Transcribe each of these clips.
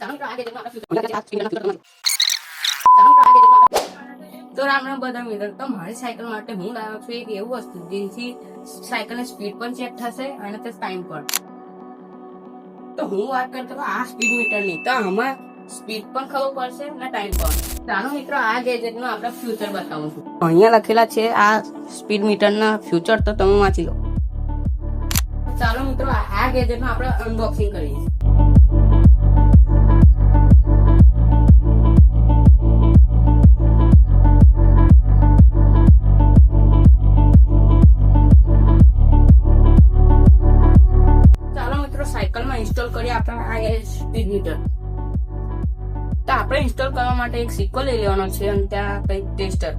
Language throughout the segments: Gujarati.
તો રામ રામ બધા મિત્રો, તો મારી સાયકલ માટે હું લાવ્યો છું એક એવું વસ્તુ જેથી સાયકલની સ્પીડ પણ ચેક થશે અને તે ટાઈમ પણ. તો હું વાત કરતો આ સ્પીડ મીટરની, તો આમાં સ્પીડ પણ ખબર પડશે અને ટાઈમ પણ. ચાલો મિત્રો, આ ગેજેટનું આપણે ફ્યુચર બતાવું છું. અહીંયા લખેલા છે આ સ્પીડ મીટરના ફ્યુચર, તો તમે વાંચી લો. ચાલો મિત્રો, આ ગેજેટનું આપણે અનબોક્સિંગ કરીએ. સાયકલમાં ઇન્સ્ટોલ કરીએ આપણે આ સ્પીડ મીટર. તો આપણે ઇન્સ્ટોલ કરવા માટે એક સિક્કો લઈ લેવાનો છે અને ત્યાં કંઈક ટેસ્ટર.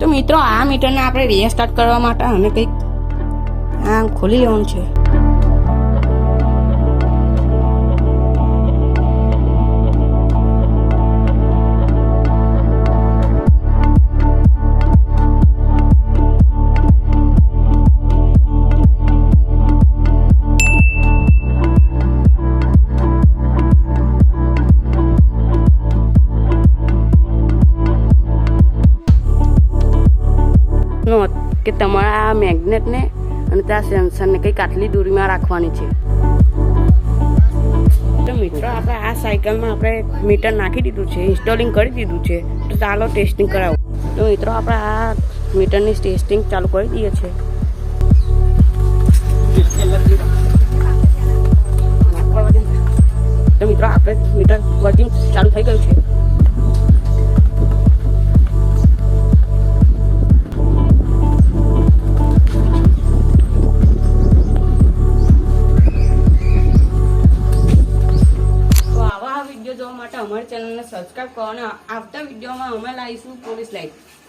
તો મિત્રો, આ મીટરને આપણે રીસ્ટાર્ટ કરવા માટે અમે કંઈક આ ખોલી લેવાનું છે. નોટ કે તમારા આ મેગ્નેટને અને ત્યાં સેન્સરને કંઈક આટલી દૂરીમાં રાખવાની છે. તો મિત્રો, આપણે આ સાયકલમાં આપણે મીટર નાખી દીધું છે, ઇન્સ્ટોલિંગ કરી દીધું છે. તો ચાલો ટેસ્ટિંગ કરાવો. તો મિત્રો, આપણે આ મીટરની ટેસ્ટિંગ ચાલુ કરી દઈએ છીએ. તો મિત્રો, આપણે મીટર વર્કિંગ ચાલુ થઈ ગયું છે. જોવા માટે અમારી ચેનલને સબસ્ક્રાઇબ કરો અને આવતા વિડીયોમાં અમે લાવીશું પોલીસ લાઈફ.